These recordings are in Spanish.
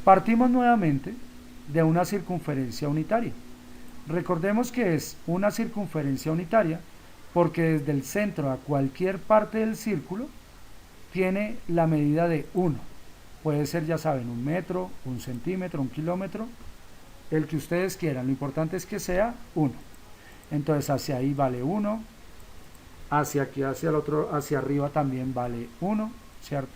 Partimos nuevamente de una circunferencia unitaria. Recordemos que es una circunferencia unitaria porque desde el centro a cualquier parte del círculo tiene la medida de 1. Puede ser, ya saben, 1 metro, 1 centímetro, 1 kilómetro, el que ustedes quieran. Lo importante es que sea 1. Entonces hacia ahí vale 1, hacia aquí, hacia el otro, hacia arriba también vale 1, ¿cierto?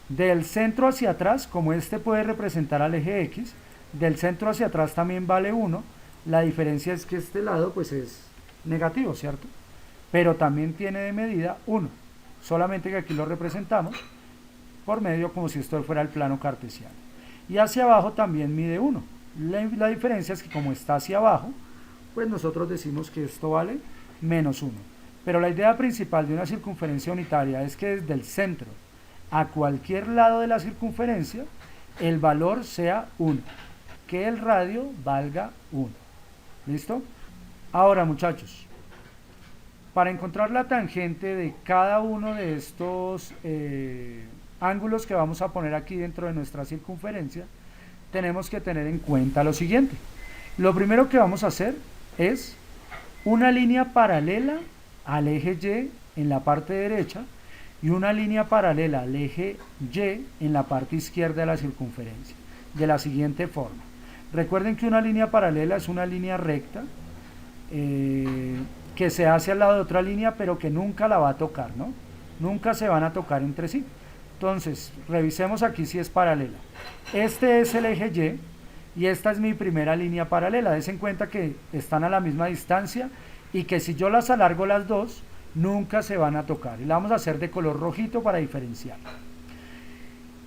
Del centro hacia atrás, como este puede representar al eje X, del centro hacia atrás también vale 1. La diferencia es que este lado pues es negativo, ¿cierto? Pero también tiene de medida 1, solamente que aquí lo representamos por medio como si esto fuera el plano cartesiano. Y hacia abajo también mide 1. La diferencia es que como está hacia abajo, pues nosotros decimos que esto vale menos 1. Pero la idea principal de una circunferencia unitaria es que desde el centro a cualquier lado de la circunferencia el valor sea 1, que el radio valga 1. ¿Listo? Ahora, muchachos, para encontrar la tangente de cada uno de estos ángulos que vamos a poner aquí dentro de nuestra circunferencia, tenemos que tener en cuenta lo siguiente. Lo primero que vamos a hacer es una línea paralela al eje Y en la parte derecha y una línea paralela al eje Y en la parte izquierda de la circunferencia, de la siguiente forma. Recuerden que una línea paralela es una línea recta que se hace al lado de otra línea, pero que nunca la va a tocar, ¿no? Nunca se van a tocar entre sí. Entonces, revisemos aquí si es paralela. Este es el eje Y esta es mi primera línea paralela. Des en cuenta que están a la misma distancia y que si yo las alargo las dos, nunca se van a tocar. Y la vamos a hacer de color rojito para diferenciar.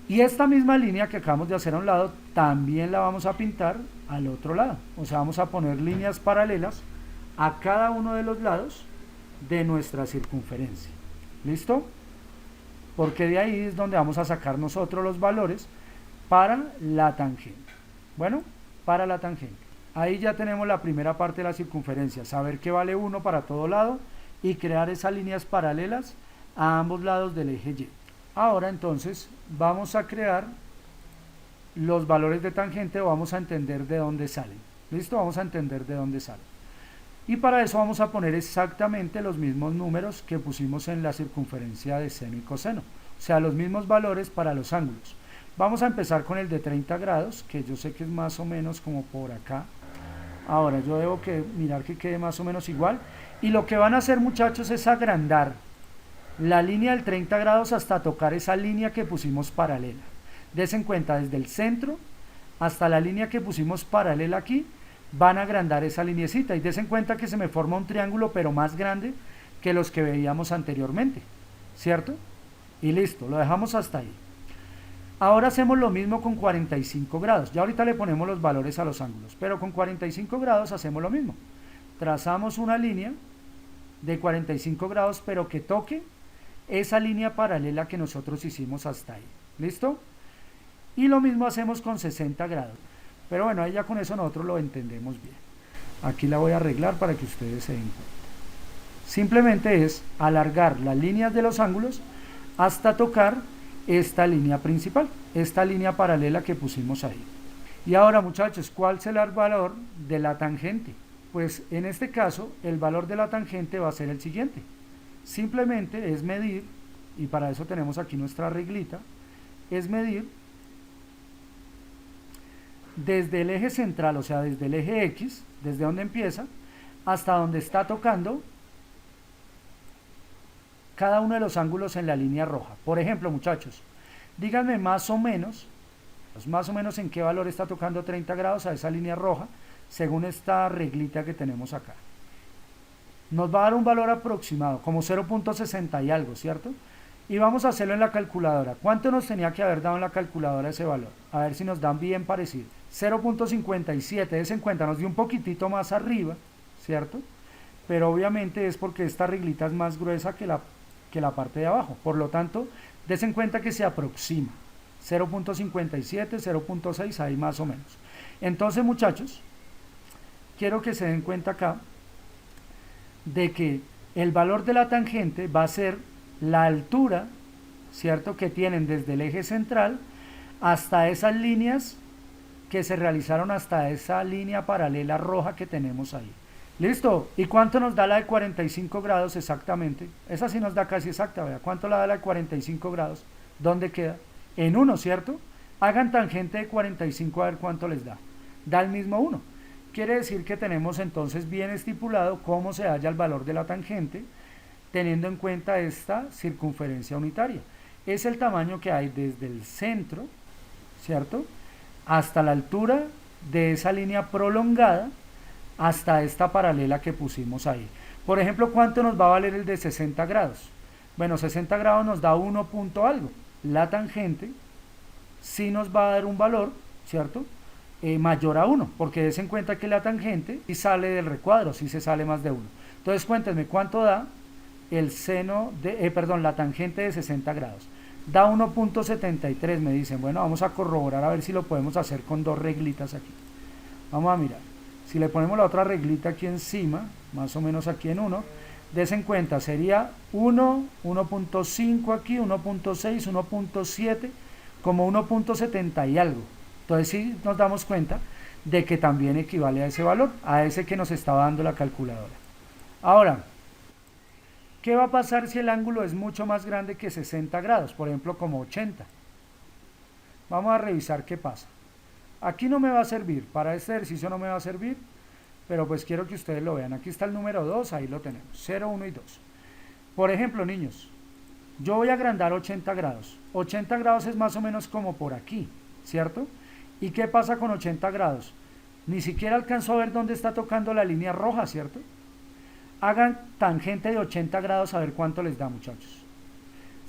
Y esta misma línea que acabamos de hacer a un lado, también la vamos a pintar al otro lado. O sea, vamos a poner líneas paralelas a cada uno de los lados de nuestra circunferencia. ¿Listo? Porque de ahí es donde vamos a sacar nosotros los valores para la tangente. Bueno, para la tangente. Ahí ya tenemos la primera parte de la circunferencia, saber que vale 1 para todo lado y crear esas líneas paralelas a ambos lados del eje Y. Ahora entonces vamos a crear los valores de tangente o vamos a entender de dónde salen. ¿Listo? Vamos a entender de dónde salen. Y para eso vamos a poner exactamente los mismos números que pusimos en la circunferencia de seno y coseno. O sea, los mismos valores para los ángulos. Vamos a empezar con el de 30 grados, que yo sé que es más o menos como por acá. Ahora yo debo que mirar que quede más o menos igual. Y lo que van a hacer, muchachos, es agrandar la línea del 30 grados hasta tocar esa línea que pusimos paralela. Des en cuenta, desde el centro hasta la línea que pusimos paralela aquí, van a agrandar esa linecita. Y des en cuenta que se me forma un triángulo, pero más grande que los que veíamos anteriormente, ¿cierto? Y listo, lo dejamos hasta ahí. Ahora hacemos lo mismo con 45 grados. Ya ahorita le ponemos los valores a los ángulos, pero con 45 grados hacemos lo mismo. Trazamos una línea de 45 grados, pero que toque esa línea paralela que nosotros hicimos hasta ahí. ¿Listo? Y lo mismo hacemos con 60 grados. Pero bueno, ahí ya con eso nosotros lo entendemos bien. Aquí la voy a arreglar para que ustedes se den cuenta. Simplemente es alargar las líneas de los ángulos hasta tocar esta línea principal, esta línea paralela que pusimos ahí. Y ahora, muchachos, ¿cuál será el valor de la tangente? Pues en este caso el valor de la tangente va a ser el siguiente. Simplemente es medir, y para eso tenemos aquí nuestra reglita, es medir desde el eje central, o sea, desde el eje X, desde donde empieza, hasta donde está tocando cada uno de los ángulos en la línea roja. Por ejemplo, muchachos, díganme más o menos en qué valor está tocando 30 grados a esa línea roja, según esta reglita que tenemos acá. Nos va a dar un valor aproximado, como 0.60 y algo, ¿cierto? Y vamos a hacerlo en la calculadora. ¿Cuánto nos tenía que haber dado en la calculadora ese valor? A ver si nos dan bien parecido. 0.57, des en cuenta, nos dio un poquitito más arriba, ¿cierto? Pero obviamente es porque esta reglita es más gruesa que la parte de abajo. Por lo tanto, des en cuenta que se aproxima. 0.57, 0.6, ahí más o menos. Entonces, muchachos, quiero que se den cuenta acá de que el valor de la tangente va a ser la altura, ¿cierto?, que tienen desde el eje central hasta esas líneas que se realizaron, hasta esa línea paralela roja que tenemos ahí. ¿Listo? ¿Y cuánto nos da la de 45 grados exactamente? Esa sí nos da casi exacta, ¿verdad? ¿Cuánto la da la de 45 grados? ¿Dónde queda? En 1, ¿cierto? Hagan tangente de 45 a ver cuánto les da. Da el mismo 1. Quiere decir que tenemos entonces bien estipulado cómo se halla el valor de la tangente, teniendo en cuenta esta circunferencia unitaria. Es el tamaño que hay desde el centro, ¿cierto?, hasta la altura de esa línea prolongada, hasta esta paralela que pusimos ahí. Por ejemplo, ¿cuánto nos va a valer el de 60 grados? Bueno, 60 grados nos da 1 punto algo. La tangente sí nos va a dar un valor, ¿cierto?, mayor a 1, porque des en cuenta que la tangente sí sale del recuadro, sí se sale más de 1. Entonces cuéntenme cuánto da el seno de, la tangente de 60 grados. Da 1.73, me dicen. Bueno, vamos a corroborar a ver si lo podemos hacer con dos reglitas aquí. Vamos a mirar. Si le ponemos la otra reglita aquí encima, más o menos aquí en 1, des en cuenta, sería 1, 1.5 aquí, 1.6, 1.7, como 1.70 y algo. Entonces sí nos damos cuenta de que también equivale a ese valor, a ese que nos estaba dando la calculadora. Ahora, ¿qué va a pasar si el ángulo es mucho más grande que 60 grados? Por ejemplo, como 80. Vamos a revisar qué pasa. Aquí no me va a servir, para este ejercicio no me va a servir, pero pues quiero que ustedes lo vean. Aquí está el número 2, ahí lo tenemos, 0, 1 y 2. Por ejemplo, niños, yo voy a agrandar 80 grados. 80 grados es más o menos como por aquí, ¿cierto? ¿Y qué pasa con 80 grados? Ni siquiera alcanzo a ver dónde está tocando la línea roja, ¿cierto? Hagan tangente de 80 grados a ver cuánto les da, muchachos.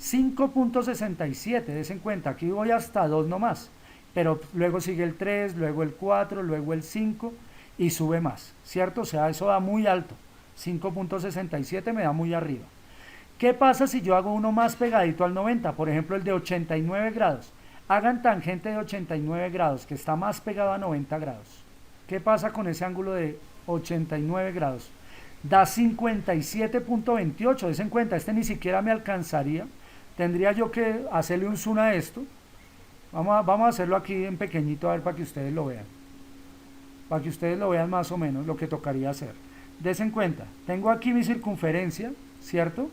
5.67, des en cuenta, aquí voy hasta 2 nomás, pero luego sigue el 3, luego el 4, luego el 5 y sube más, ¿cierto? O sea, eso da muy alto. 5.67 me da muy arriba. ¿Qué pasa si yo hago uno más pegadito al 90? Por ejemplo, el de 89 grados. Hagan tangente de 89 grados, que está más pegado a 90 grados. ¿Qué pasa con ese ángulo de 89 grados? Da 57.28, des en cuenta, este ni siquiera me alcanzaría. Tendría yo que hacerle un zoom a esto. Vamos a hacerlo aquí en pequeñito, a ver, para que ustedes lo vean. Para que ustedes lo vean más o menos lo que tocaría hacer. Des en cuenta, tengo aquí mi circunferencia, ¿cierto?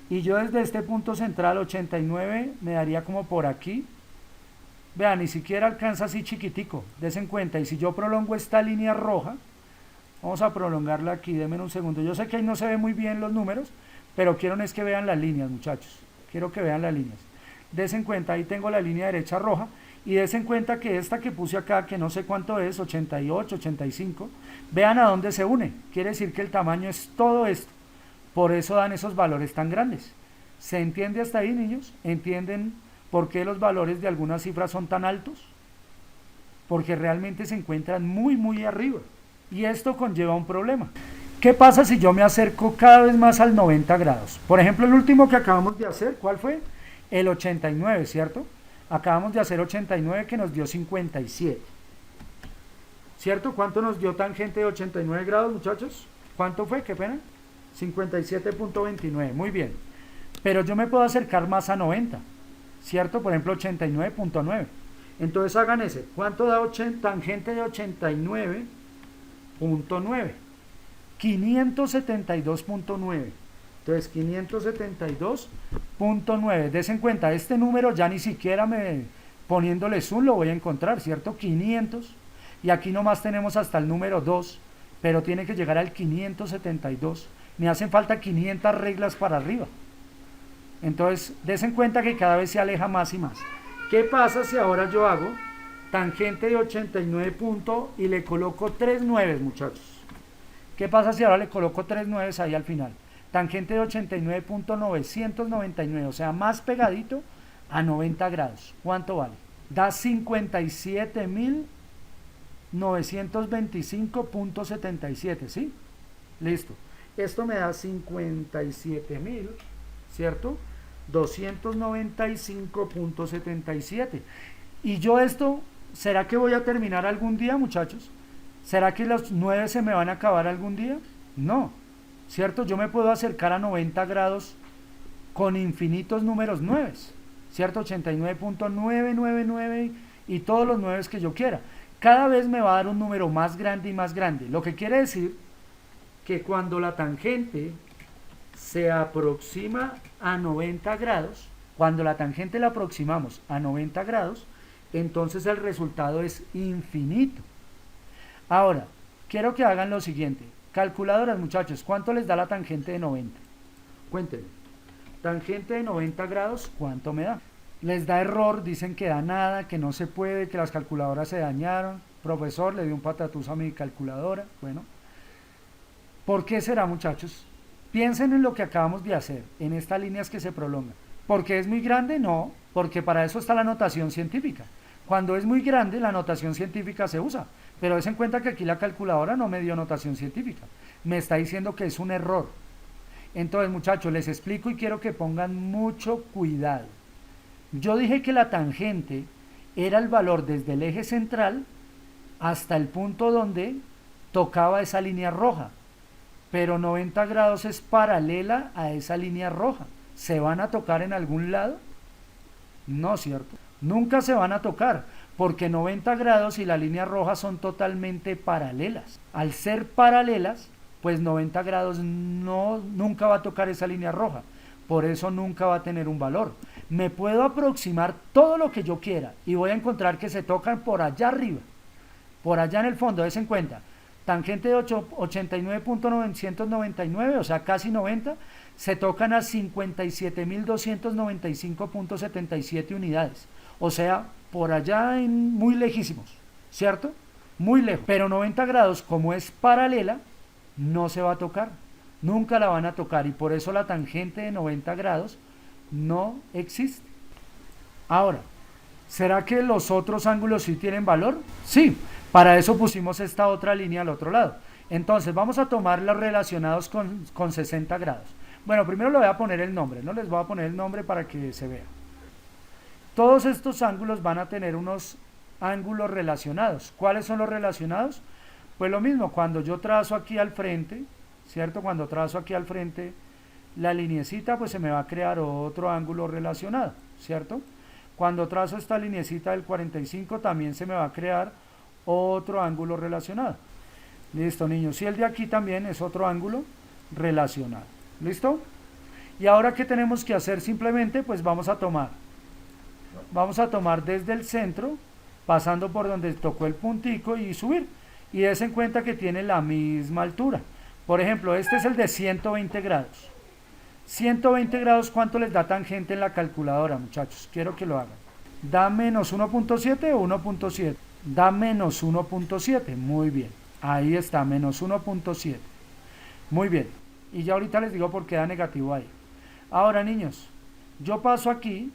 Y yo desde este punto central, 89, me daría como por aquí. Vean, ni siquiera alcanza así chiquitico, des en cuenta. Y si yo prolongo esta línea roja, vamos a prolongarla aquí, denme un segundo. Yo sé que ahí no se ven muy bien los números, pero quiero es que vean las líneas, muchachos. Quiero que vean las líneas. Des en cuenta, ahí tengo la línea derecha roja. Y des en cuenta que esta que puse acá, que no sé cuánto es, 88, 85, vean a dónde se une. Quiere decir que el tamaño es todo esto. Por eso dan esos valores tan grandes. ¿Se entiende hasta ahí, niños? ¿Entienden por qué los valores de algunas cifras son tan altos? Porque realmente se encuentran muy, muy arriba. Y esto conlleva un problema. ¿Qué pasa si yo me acerco cada vez más al 90 grados? Por ejemplo, el último que acabamos de hacer, ¿cuál fue? El 89, ¿cierto? Acabamos de hacer 89 que nos dio 57. ¿Cierto? ¿Cuánto nos dio tangente de 89 grados, muchachos? ¿Cuánto fue? ¿Qué pena? 57.29, muy bien. Pero yo me puedo acercar más a 90, ¿cierto? Por ejemplo, 89.9. Entonces hagan ese. ¿Cuánto da tangente de 89.9? 572.9. Entonces 572.9. Des en cuenta, este número ya ni siquiera poniéndole zoom lo voy a encontrar, ¿cierto? 500. Y aquí nomás tenemos hasta el número 2, pero tiene que llegar al 572. Me hacen falta 500 reglas para arriba. Entonces, des en cuenta que cada vez se aleja más y más. ¿Qué pasa si ahora yo hago tangente de 89 puntos y le coloco 3 9, muchachos? ¿Qué pasa si ahora le coloco 3 9 ahí al final? Tangente de 89.999, o sea, más pegadito a 90 grados. ¿Cuánto vale? Da 57.925.77, ¿sí? Listo. Esto me da 57.000, ¿cierto? 295.77. Y yo esto, ¿será que voy a terminar algún día, muchachos? ¿Será que los 9 se me van a acabar algún día? No, ¿cierto? Yo me puedo acercar a 90 grados con infinitos números 9, ¿cierto? 89.999 y todos los 9 que yo quiera. Cada vez me va a dar un número más grande y más grande, lo que quiere decir que cuando la tangente se aproxima a 90 grados, cuando la tangente la aproximamos a 90 grados, entonces el resultado es infinito. Ahora, quiero que hagan lo siguiente. Calculadoras, muchachos, ¿cuánto les da la tangente de 90? Cuéntenme. Tangente de 90 grados, ¿cuánto me da? Les da error, dicen que da nada, que no se puede, que las calculadoras se dañaron. Profesor, le dio un patatús a mi calculadora. Bueno, ¿por qué será, muchachos? Piensen en lo que acabamos de hacer, en estas líneas que se prolongan. ¿Por qué es muy grande? No, porque para eso está la notación científica. Cuando es muy grande, la notación científica se usa. Pero des en cuenta que aquí la calculadora no me dio notación científica. Me está diciendo que es un error. Entonces, muchachos, les explico y quiero que pongan mucho cuidado. Yo dije que la tangente era el valor desde el eje central hasta el punto donde tocaba esa línea roja. Pero 90 grados es paralela a esa línea roja. ¿Se van a tocar en algún lado? No, ¿cierto? Nunca se van a tocar, porque 90 grados y la línea roja son totalmente paralelas. Al ser paralelas, pues 90 grados nunca va a tocar esa línea roja. Por eso nunca va a tener un valor. Me puedo aproximar todo lo que yo quiera y voy a encontrar que se tocan por allá arriba, por allá en el fondo, des en cuenta. Tangente de 89.999, o sea, casi 90, se tocan a 57.295.77 unidades. O sea, por allá muy lejísimos, ¿cierto? Muy lejos. Pero 90 grados, como es paralela, no se va a tocar. Nunca la van a tocar y por eso la tangente de 90 grados no existe. Ahora, ¿será que los otros ángulos sí tienen valor? Sí, para eso pusimos esta otra línea al otro lado. Entonces, vamos a tomar los relacionados con 60 grados. Bueno, primero le voy a poner el nombre, ¿no? Les voy a poner el nombre para que se vea. Todos estos ángulos van a tener unos ángulos relacionados. ¿Cuáles son los relacionados? Pues lo mismo, cuando yo trazo aquí al frente, ¿cierto? Cuando trazo aquí al frente la lineecita, pues se me va a crear otro ángulo relacionado, ¿cierto? Cuando trazo esta lineecita del 45 también se me va a crear otro ángulo relacionado. Listo, niños. Y el de aquí también es otro ángulo relacionado. ¿Listo? Y ahora, ¿qué tenemos que hacer? Simplemente, pues vamos a tomar desde el centro, pasando por donde tocó el puntico y subir. Y des en cuenta que tiene la misma altura. Por ejemplo, este es el de 120 grados. 120 grados, ¿cuánto les da tangente en la calculadora, muchachos? Quiero que lo hagan. ¿Da menos 1.7 o 1.7? Da menos 1.7. Muy bien. Ahí está, menos 1.7. Muy bien. Y ya ahorita les digo por qué da negativo ahí. Ahora, niños, yo paso aquí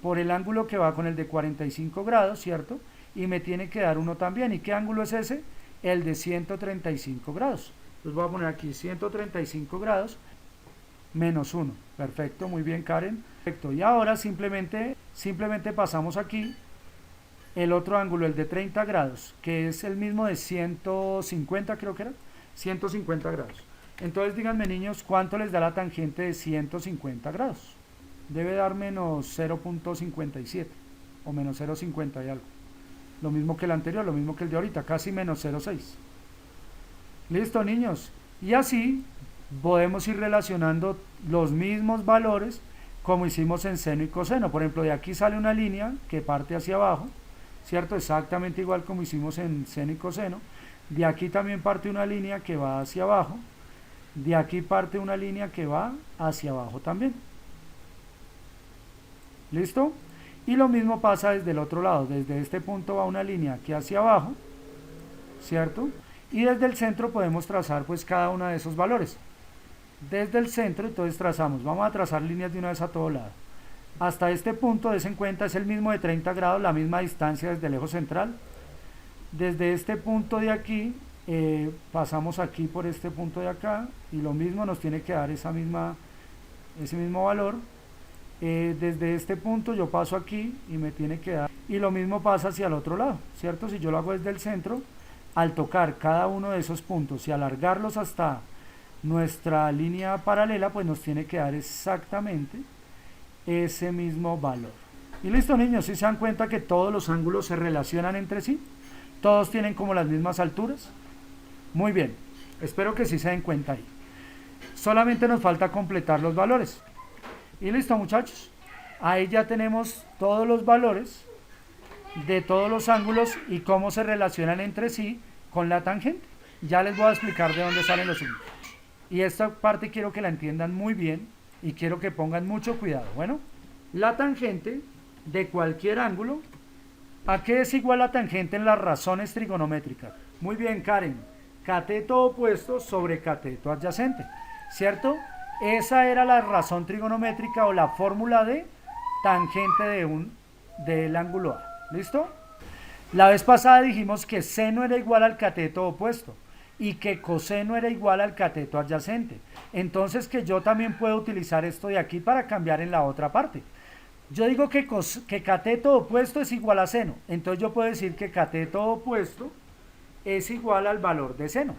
por el ángulo que va con el de 45 grados, ¿cierto? Y me tiene que dar uno también. ¿Y qué ángulo es ese? El de 135 grados. Los voy a poner aquí, 135 grados menos 1. Perfecto, muy bien, Karen. Perfecto. Y ahora simplemente pasamos aquí el otro ángulo, el de 30 grados, que es el mismo de 150, creo que era. 150 grados. Entonces díganme, niños, ¿cuánto les da la tangente de 150 grados? Debe dar menos 0.57 o menos 0.50 y algo. Lo mismo que el anterior, lo mismo que el de ahorita, casi menos 0.6. Listo, niños. Y así podemos ir relacionando los mismos valores como hicimos en seno y coseno. Por ejemplo, de aquí sale una línea que parte hacia abajo, ¿cierto? Exactamente igual como hicimos en seno y coseno. De aquí también parte una línea que va hacia abajo. De aquí parte una línea que va hacia abajo también. ¿Listo? Y lo mismo pasa desde el otro lado. Desde este punto va una línea aquí hacia abajo, ¿cierto? Y desde el centro podemos trazar pues cada uno de esos valores. Desde el centro entonces trazamos, vamos a trazar líneas de una vez a todo lado. Hasta este punto, des en cuenta, es el mismo de 30 grados, la misma distancia desde el eje central. Desde este punto de aquí, pasamos aquí por este punto de acá, y lo mismo nos tiene que dar ese mismo valor. Desde este punto yo paso aquí y me tiene que dar, y lo mismo pasa hacia el otro lado, ¿cierto? Si yo lo hago desde el centro, al tocar cada uno de esos puntos y alargarlos hasta nuestra línea paralela, pues nos tiene que dar exactamente ese mismo valor. Y listo, niños, si se dan cuenta que todos los ángulos se relacionan entre sí, todos tienen como las mismas alturas. Muy bien, espero que sí se den cuenta ahí. Solamente nos falta completar los valores. Y listo, muchachos, ahí ya tenemos todos los valores de todos los ángulos y cómo se relacionan entre sí con la tangente. Ya les voy a explicar de dónde salen los signos. Y esta parte quiero que la entiendan muy bien y quiero que pongan mucho cuidado. Bueno, la tangente de cualquier ángulo, ¿a qué es igual la tangente en las razones trigonométricas? Muy bien, Karen, cateto opuesto sobre cateto adyacente, ¿cierto? Esa era la razón trigonométrica o la fórmula de tangente del ángulo A. ¿Listo? La vez pasada dijimos que seno era igual al cateto opuesto y que coseno era igual al cateto adyacente. Entonces que yo también puedo utilizar esto de aquí para cambiar en la otra parte. Yo digo que cateto opuesto es igual a seno. Entonces yo puedo decir que cateto opuesto es igual al valor de seno,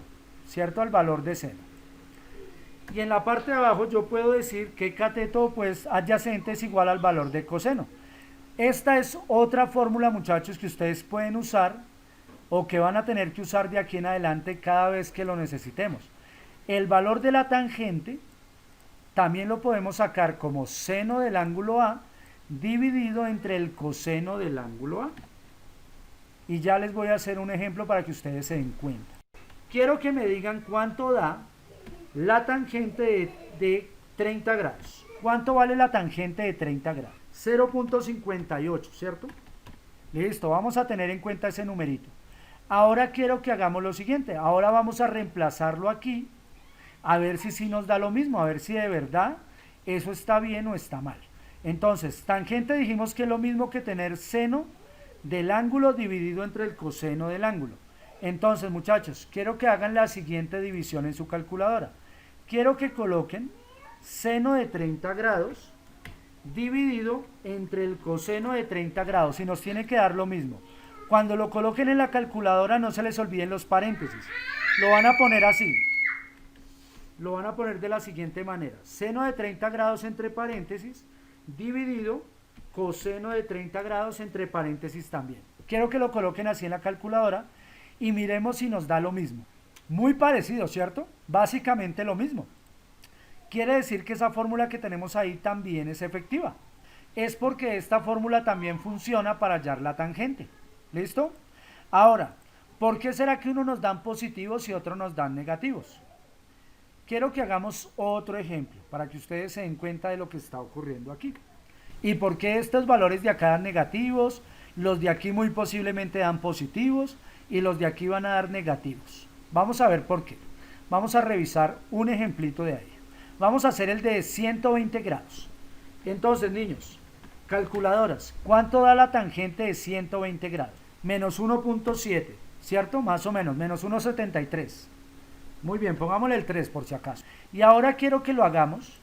¿cierto? Al valor de seno. Y en la parte de abajo yo puedo decir que cateto opuesto adyacente es igual al valor de coseno. Esta es otra fórmula, muchachos, que ustedes pueden usar o que van a tener que usar de aquí en adelante cada vez que lo necesitemos. El valor de la tangente también lo podemos sacar como seno del ángulo A dividido entre el coseno del ángulo A. Y ya les voy a hacer un ejemplo para que ustedes se den cuenta. Quiero que me digan cuánto da la tangente de 30 grados. ¿Cuánto vale la tangente de 30 grados? 0.58, ¿cierto? Listo, vamos a tener en cuenta ese numerito. Ahora quiero que hagamos lo siguiente. Ahora vamos a reemplazarlo aquí, a ver si sí nos da lo mismo, a ver si de verdad eso está bien o está mal. Entonces, tangente dijimos que es lo mismo que tener seno del ángulo dividido entre el coseno del ángulo. Entonces, muchachos, quiero que hagan la siguiente división en su calculadora. Quiero que coloquen seno de 30 grados dividido entre el coseno de 30 grados, y nos tiene que dar lo mismo. Cuando lo coloquen en la calculadora no se les olviden los paréntesis, lo van a poner así, lo van a poner de la siguiente manera: seno de 30 grados entre paréntesis dividido coseno de 30 grados entre paréntesis también. Quiero que lo coloquen así en la calculadora y miremos si nos da lo mismo. Muy parecido, ¿cierto? Básicamente lo mismo. Quiere decir que esa fórmula que tenemos ahí también es efectiva. Es porque esta fórmula también funciona para hallar la tangente. ¿Listo? Ahora, ¿por qué será que unos nos dan positivos y otros nos dan negativos? Quiero que hagamos otro ejemplo para que ustedes se den cuenta de lo que está ocurriendo aquí. ¿Y por qué estos valores de acá dan negativos? Los de aquí muy posiblemente dan positivos y los de aquí van a dar negativos. Vamos a ver por qué. Vamos a revisar un ejemplito de ahí. Vamos a hacer el de 120 grados. Entonces, niños, calculadoras, ¿cuánto da la tangente de 120 grados? Menos 1.7, ¿cierto? Más o menos, menos 1.73. Muy bien, pongámosle el 3 por si acaso. Y ahora quiero que lo hagamos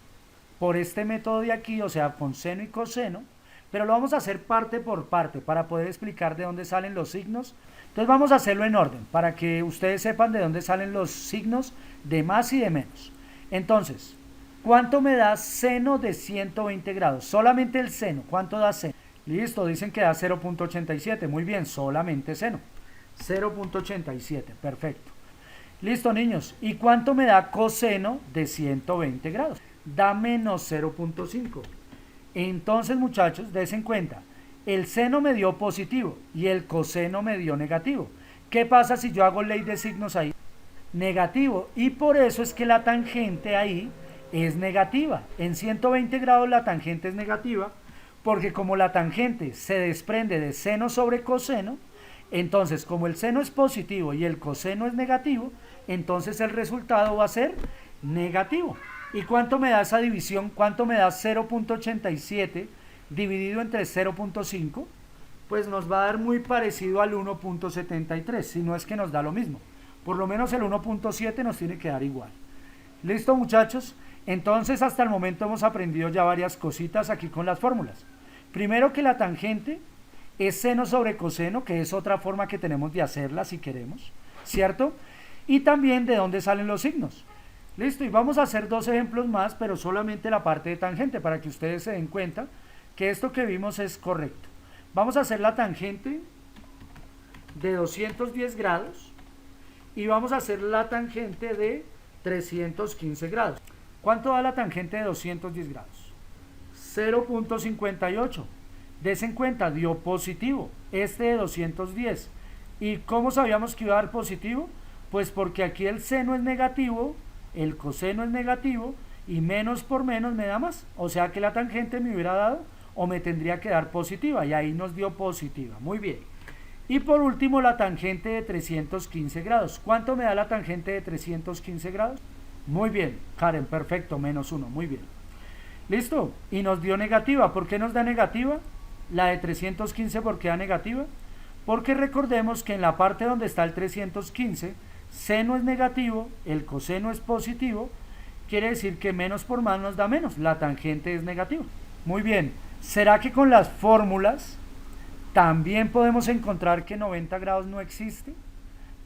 por este método de aquí, o sea, con seno y coseno, pero lo vamos a hacer parte por parte para poder explicar de dónde salen los signos. Entonces vamos a hacerlo en orden, para que ustedes sepan de dónde salen los signos de más y de menos. Entonces, ¿cuánto me da seno de 120 grados? Solamente el seno. ¿Cuánto da seno? Listo, dicen que da 0.87. Muy bien, solamente seno. 0.87, perfecto. Listo, niños. ¿Y cuánto me da coseno de 120 grados? Da menos 0.5. Entonces, muchachos, dense cuenta. El seno me dio positivo y el coseno me dio negativo. ¿Qué pasa si yo hago ley de signos ahí? Negativo. Y por eso es que la tangente ahí es negativa. En 120 grados la tangente es negativa, porque como la tangente se desprende de seno sobre coseno, entonces como el seno es positivo y el coseno es negativo, entonces el resultado va a ser negativo. ¿Y cuánto me da esa división? ¿Cuánto me da 0.87 dividido entre 0.5? Pues nos va a dar muy parecido al 1.73, si no es que nos da lo mismo. Por lo menos el 1.7 nos tiene que dar igual. ¿Listo, muchachos? Entonces hasta el momento hemos aprendido ya varias cositas aquí con las fórmulas. Primero, que la tangente es seno sobre coseno, que es otra forma que tenemos de hacerla si queremos, ¿cierto? Y también de dónde salen los signos. Listo, y vamos a hacer dos ejemplos más, pero solamente la parte de tangente, para que ustedes se den cuenta que esto que vimos es correcto. Vamos a hacer la tangente de 210 grados y vamos a hacer la tangente de 315 grados. ¿Cuánto da la tangente de 210 grados? 0.58. Des en cuenta, dio positivo, este de 210. ¿Y cómo sabíamos que iba a dar positivo? Pues porque aquí el seno es negativo, el coseno es negativo, y menos por menos me da más. O sea que la tangente me hubiera dado, o me tendría que dar positiva, y ahí nos dio positiva. Muy bien. Y por último, la tangente de 315 grados. ¿Cuánto me da la tangente de 315 grados? Muy bien, Karen, perfecto, -1, muy bien. ¿Listo? Y nos dio negativa. ¿Por qué nos da negativa? La de 315, ¿por qué da negativa? Porque recordemos que en la parte donde está el 315, seno es negativo, el coseno es positivo, quiere decir que menos por más nos da menos, la tangente es negativa. Muy bien, ¿será que con las fórmulas también podemos encontrar que 90 grados no existe?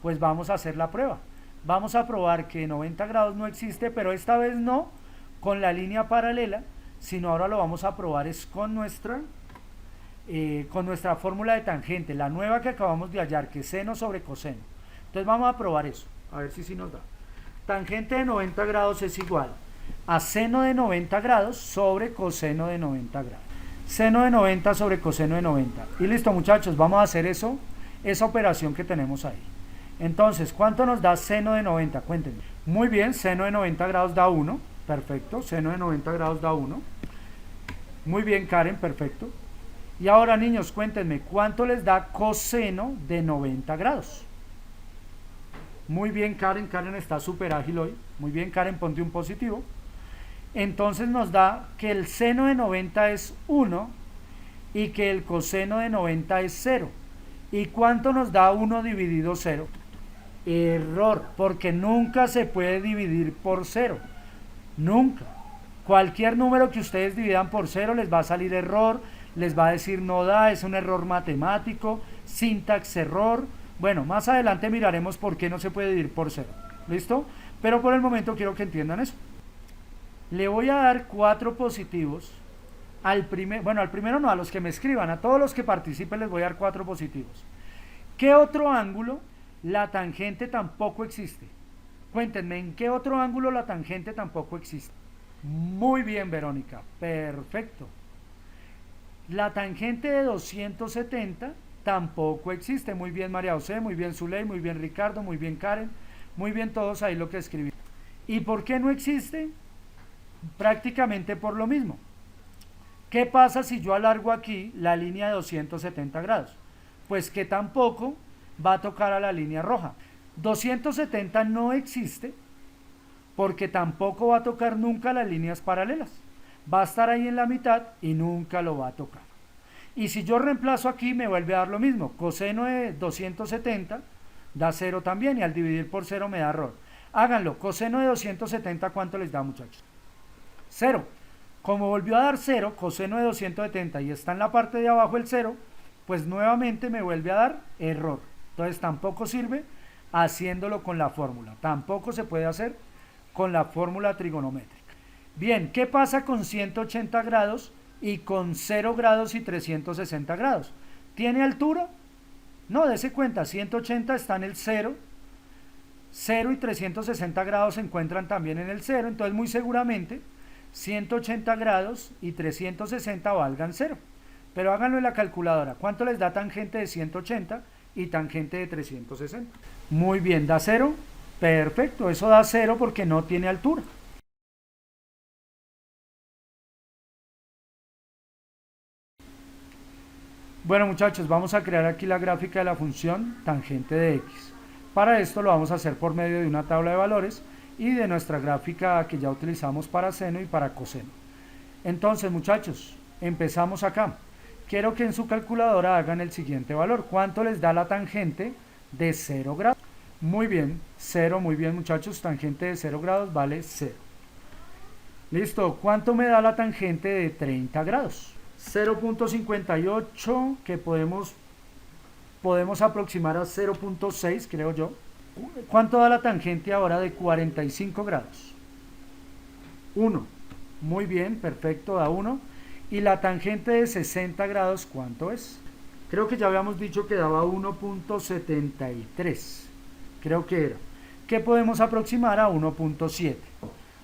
Pues vamos a hacer la prueba. Vamos a probar que 90 grados no existe, pero esta vez no con la línea paralela, sino ahora lo vamos a probar es con nuestra fórmula de tangente, la nueva que acabamos de hallar, que es seno sobre coseno. Entonces vamos a probar eso, a ver si nos da. Tangente de 90 grados es igual a seno de 90 grados sobre coseno de 90 grados. Seno de 90 sobre coseno de 90. Y listo, muchachos, vamos a hacer eso, esa operación que tenemos ahí. Entonces, ¿cuánto nos da seno de 90? Cuéntenme. Muy bien, seno de 90 grados da 1. Perfecto, seno de 90 grados da 1. Muy bien, Karen, perfecto. Y ahora, niños, cuéntenme, ¿cuánto les da coseno de 90 grados? Muy bien, Karen, Karen está súper ágil hoy. Muy bien, Karen, ponte un positivo. Entonces nos da que el seno de 90 es 1 y que el coseno de 90 es 0. ¿Y cuánto nos da 1 dividido 0? Error, porque nunca se puede dividir por 0. Nunca. Cualquier número que ustedes dividan por 0 les va a salir error, les va a decir no da, es un error matemático, sintax error. Bueno, más adelante miraremos por qué no se puede dividir por 0. ¿Listo? Pero por el momento quiero que entiendan eso. Le voy a dar 4 positivos al primero no, a los que me escriban, a todos los que participen les voy a dar 4 positivos. ¿Qué otro ángulo la tangente tampoco existe? Cuéntenme, ¿en qué otro ángulo la tangente tampoco existe? Muy bien, Verónica, perfecto. La tangente de 270 tampoco existe. Muy bien, María José, muy bien, Zuley, muy bien, Ricardo, muy bien, Karen, muy bien todos ahí lo que escribí. ¿Y por qué no existe? Prácticamente por lo mismo. ¿Qué pasa si yo alargo aquí la línea de 270 grados? Pues que tampoco va a tocar a la línea roja. 270 no existe porque tampoco va a tocar nunca las líneas paralelas. Va a estar ahí en la mitad y nunca lo va a tocar. Y si yo reemplazo aquí me vuelve a dar lo mismo. Coseno de 270 da 0 también y al dividir por 0 me da error. Háganlo. Coseno de 270, ¿cuánto les da, muchachos? 0. Como volvió a dar 0, coseno de 270 y está en la parte de abajo el 0, pues nuevamente me vuelve a dar error. Entonces tampoco sirve haciéndolo con la fórmula. Tampoco se puede hacer con la fórmula trigonométrica. Bien, ¿qué pasa con 180 grados y con 0 grados y 360 grados? ¿Tiene altura? No, dése cuenta, 180 está en el 0, 0 y 360 grados se encuentran también en el 0, entonces muy seguramente 180 grados y 360 valgan 0. Pero háganlo en la calculadora. ¿Cuánto les da tangente de 180 y tangente de 360? Muy bien, ¿da 0? Perfecto, eso da 0 porque no tiene altura. Bueno, muchachos, vamos a crear aquí la gráfica de la función tangente de x. Para esto lo vamos a hacer por medio de una tabla de valores y de nuestra gráfica que ya utilizamos para seno y para coseno. Entonces, muchachos, empezamos acá. Quiero que en su calculadora hagan el siguiente valor. ¿Cuánto les da la tangente de 0 grados? Muy bien, 0, muy bien, muchachos. Tangente de 0 grados vale 0. Listo, ¿cuánto me da la tangente de 30 grados? 0.58, que podemos aproximar a 0.6, creo yo. ¿Cuánto da la tangente ahora de 45 grados? 1. Muy bien, perfecto, da 1. Y la tangente de 60 grados, ¿cuánto es? Creo que ya habíamos dicho que daba 1.73. Creo que era. ¿Qué podemos aproximar a 1.7?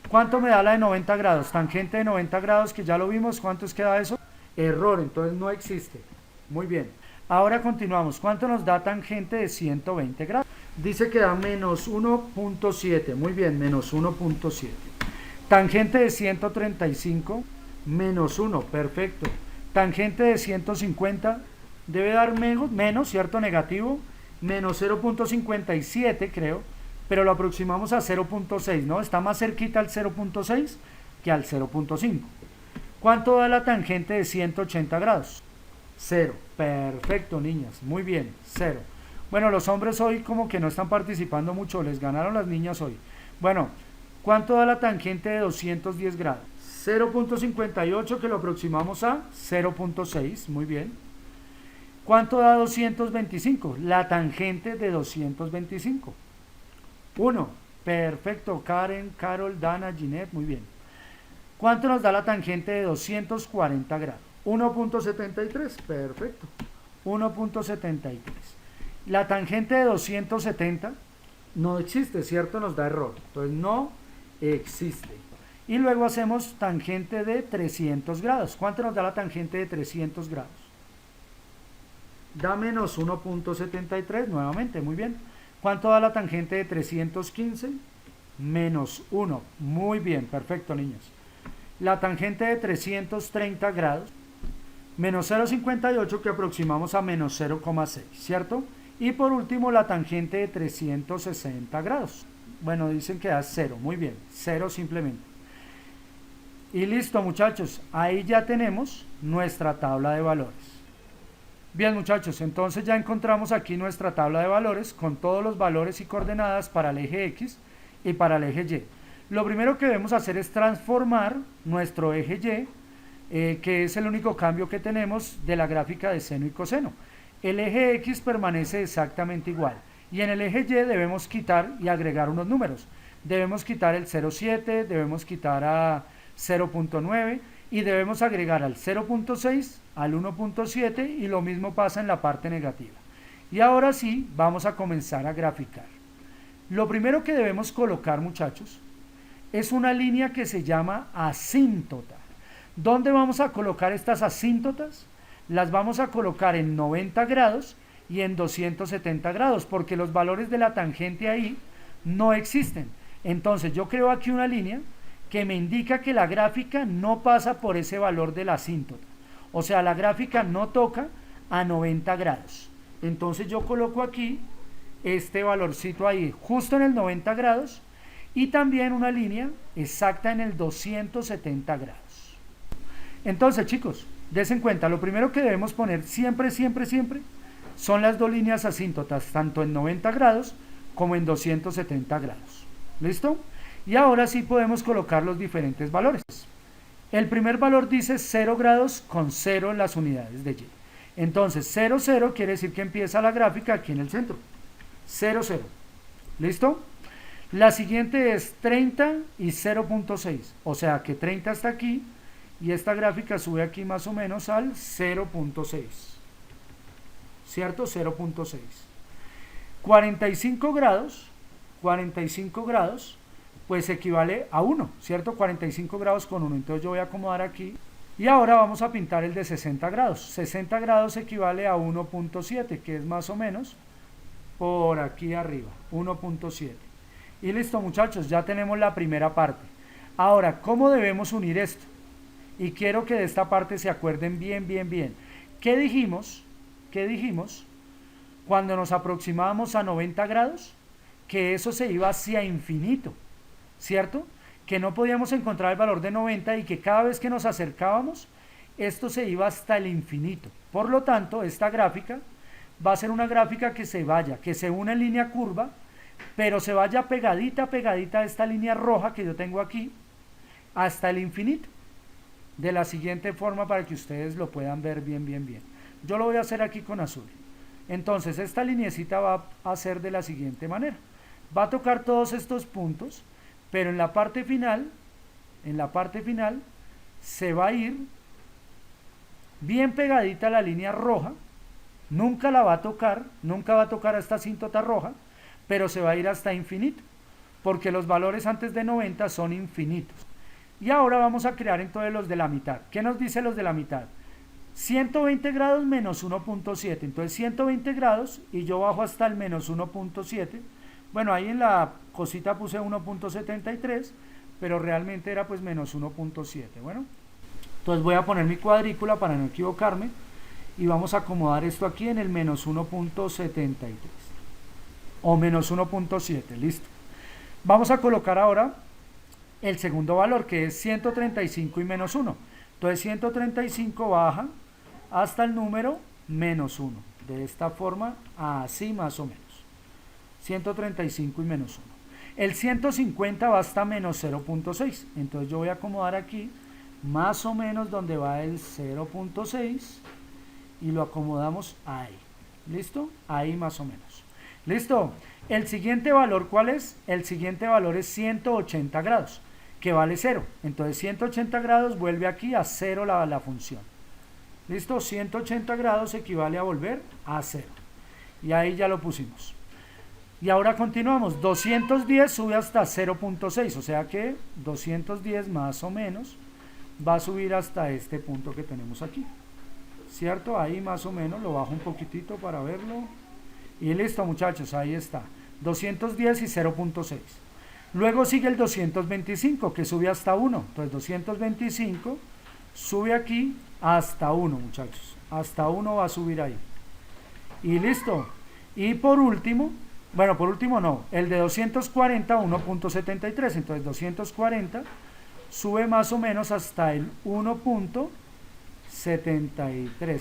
¿Cuánto me da la de 90 grados? Tangente de 90 grados, que ya lo vimos. ¿Cuánto es que da eso? Error, entonces no existe. Muy bien. Ahora continuamos. ¿Cuánto nos da tangente de 120 grados? Dice que da menos 1.7. Muy bien, menos 1.7. Tangente de 135, menos 1. Perfecto. Tangente de 150, debe dar menos, ¿cierto? Negativo. Menos 0.57, creo. Pero lo aproximamos a 0.6, ¿no? Está más cerquita al 0.6 que al 0.5. ¿Cuánto da la tangente de 180 grados? 0. Perfecto, niñas. Muy bien, 0. Bueno, los hombres hoy como que no están participando mucho, les ganaron las niñas hoy. Bueno, ¿cuánto da la tangente de 210 grados? 0.58, que lo aproximamos a 0.6, muy bien. ¿Cuánto da 225? La tangente de 225. 1. Perfecto, Karen, Carol, Dana, Ginette, muy bien. ¿Cuánto nos da la tangente de 240 grados? 1.73, perfecto. 1.73. La tangente de 270 no existe, ¿cierto? Nos da error. Entonces no existe. Y luego hacemos tangente de 300 grados. ¿Cuánto nos da la tangente de 300 grados? Da menos 1.73 nuevamente, muy bien. ¿Cuánto da la tangente de 315? Menos 1. Muy bien, perfecto, niños. La tangente de 330 grados, menos 0.58, que aproximamos a menos 0.6, ¿cierto? Y por último, la tangente de 360 grados. Bueno, dicen que da 0, muy bien, 0 simplemente. Y listo, muchachos, ahí ya tenemos nuestra tabla de valores. Bien, muchachos, entonces ya encontramos aquí nuestra tabla de valores con todos los valores y coordenadas para el eje X y para el eje Y. Lo primero que debemos hacer es transformar nuestro eje Y, que es el único cambio que tenemos de la gráfica de seno y coseno. El eje X permanece exactamente igual y en el eje Y debemos quitar y agregar unos números. Debemos quitar el 0.7, debemos quitar a 0.9 y debemos agregar al 0.6, al 1.7 y lo mismo pasa en la parte negativa. Y ahora sí, vamos a comenzar a graficar. Lo primero que debemos colocar, muchachos, es una línea que se llama asíntota. ¿Dónde vamos a colocar estas asíntotas? Las vamos a colocar en 90 grados y en 270 grados, porque los valores de la tangente ahí no existen. Entonces yo creo aquí una línea que me indica que la gráfica no pasa por ese valor de la asíntota. O sea, la gráfica no toca a 90 grados. Entonces yo coloco aquí este valorcito ahí, justo en el 90 grados, y también una línea exacta en el 270 grados. Entonces, chicos, des en cuenta, lo primero que debemos poner siempre son las dos líneas asíntotas, tanto en 90 grados como en 270 grados. ¿Listo? Y ahora sí podemos colocar los diferentes valores. El primer valor dice 0 grados con 0 en las unidades de Y. Entonces 0, 0 quiere decir que empieza la gráfica aquí en el centro. 0, 0. ¿Listo? La siguiente es 30 y 0.6. O sea que 30 está aquí y esta gráfica sube aquí más o menos al 0.6. ¿Cierto? 0.6. 45 grados, pues equivale a 1, ¿cierto? 45 grados con 1. Entonces yo voy a acomodar aquí. Y ahora vamos a pintar el de 60 grados. 60 grados equivale a 1.7, que es más o menos por aquí arriba, 1.7. Y listo, muchachos, ya tenemos la primera parte. Ahora, ¿cómo debemos unir esto? Y quiero que de esta parte se acuerden bien. ¿Qué dijimos? Cuando nos aproximábamos a 90 grados? Que eso se iba hacia infinito, ¿cierto? Que no podíamos encontrar el valor de 90 y que cada vez que nos acercábamos, esto se iba hasta el infinito. Por lo tanto, esta gráfica va a ser una gráfica que se vaya, que se une en línea curva, pero se vaya pegadita a esta línea roja que yo tengo aquí, hasta el infinito. De la siguiente forma para que ustedes lo puedan ver bien. Yo lo voy a hacer aquí con azul. Entonces, esta lineecita va a ser de la siguiente manera. Va a tocar todos estos puntos, pero en la parte final se va a ir bien pegadita a la línea roja, nunca la va a tocar, nunca va a tocar a esta asíntota roja, pero se va a ir hasta infinito, porque los valores antes de 90 son infinitos. Y ahora vamos a crear entonces los de la mitad. ¿Qué nos dice los de la mitad? 120 grados menos 1.7, entonces 120 grados y yo bajo hasta el menos 1.7. Bueno, ahí en la cosita puse 1.73, pero realmente era pues menos 1.7. Bueno, entonces voy a poner mi cuadrícula para no equivocarme y vamos a acomodar esto aquí en el menos 1.73 o menos 1.7, listo. Vamos a colocar ahora el segundo valor, que es 135 y menos 1. Entonces 135 baja hasta el número menos 1, de esta forma, así más o menos. 135 y menos 1. El 150 va hasta menos 0.6, entonces yo voy a acomodar aquí más o menos donde va el 0.6 y lo acomodamos ahí. ¿Listo? Ahí más o menos. ¿Listo? El siguiente valor, ¿cuál es? El siguiente valor es 180 grados, que vale 0. Entonces 180 grados vuelve aquí a 0 la función. ¿Listo? 180 grados equivale a volver a 0. Y ahí ya lo pusimos. Y ahora continuamos. 210 sube hasta 0.6, o sea que 210 más o menos va a subir hasta este punto que tenemos aquí. ¿Cierto? Ahí más o menos, lo bajo un poquitito para verlo. Y listo, muchachos, ahí está. 210 y 0.6. Luego sigue el 225, que sube hasta 1. Entonces 225 sube aquí hasta 1, muchachos. Hasta 1 va a subir ahí. Y listo. Y por último, bueno, por último no, el de 240 a 1.73. Entonces 240 sube más o menos hasta el 1.73.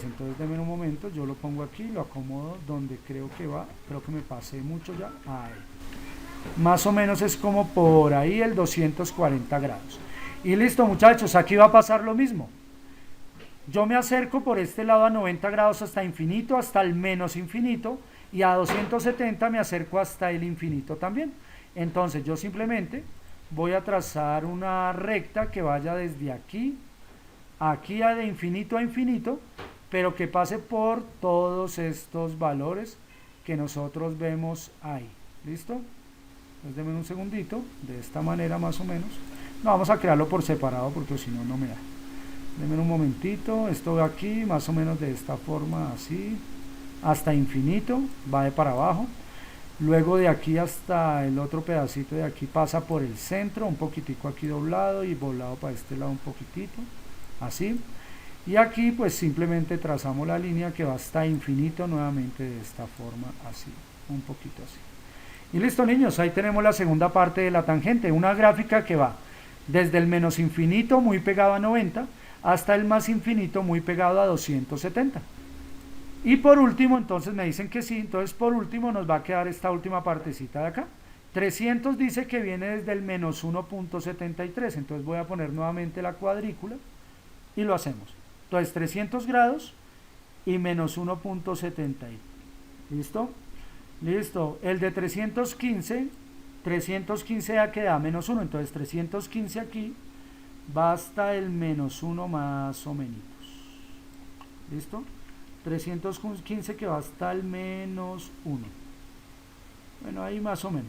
Entonces denme un momento, yo lo pongo aquí, lo acomodo donde creo que va. Creo que me pasé mucho ya. Ahí. Más o menos es como por ahí el 240 grados. Y listo, muchachos, aquí va a pasar lo mismo. Yo me acerco por este lado a 90 grados hasta infinito, hasta el menos infinito, y a 270 me acerco hasta el infinito también. Entonces yo simplemente voy a trazar una recta que vaya desde aquí de infinito a infinito, pero que pase por todos estos valores que nosotros vemos ahí. ¿Listo? Entonces denme un segundito, de esta manera más o menos. No, vamos a crearlo por separado porque si no, no me da. Denme un momentito, esto de aquí, más o menos de esta forma, así, hasta infinito, va de para abajo. Luego de aquí hasta el otro pedacito de aquí pasa por el centro, un poquitico aquí doblado y volado para este lado un poquitito, así. Y aquí pues simplemente trazamos la línea que va hasta infinito nuevamente de esta forma, así, un poquito así. Y listo, niños, ahí tenemos la segunda parte de la tangente, una gráfica que va desde el menos infinito muy pegado a 90 hasta el más infinito muy pegado a 270. Y por último, entonces me dicen que sí, entonces por último nos va a quedar esta última partecita de acá. 300 dice que viene desde el menos 1.73, entonces voy a poner nuevamente la cuadrícula y lo hacemos. Entonces 300 grados y menos 1.70. ¿Listo? Listo. El de 315 ya queda menos 1, entonces 315 aquí va hasta el menos 1 más o menos. ¿Listo? 315 que va hasta el menos 1. Bueno, ahí más o menos.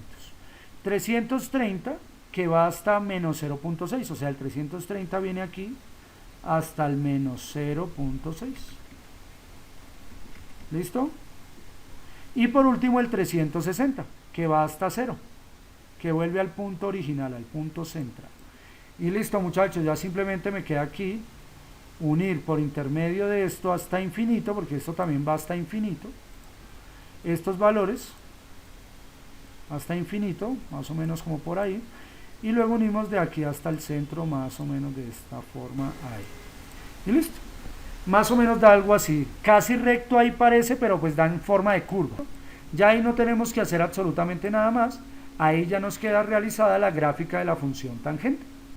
330 que va hasta menos 0.6, o sea, el 330 viene aquí hasta el menos 0.6. ¿Listo? Y por último el 360 que va hasta 0, que vuelve al punto original, al punto central. Y listo, muchachos, ya simplemente me queda aquí unir por intermedio de esto hasta infinito, porque esto también va hasta infinito, estos valores hasta infinito, más o menos como por ahí, y luego unimos de aquí hasta el centro más o menos de esta forma ahí. Y listo. Más o menos da algo así, casi recto ahí parece, pero pues da en forma de curva. Ya ahí no tenemos que hacer absolutamente nada más, ahí ya nos queda realizada la gráfica de la función tangente.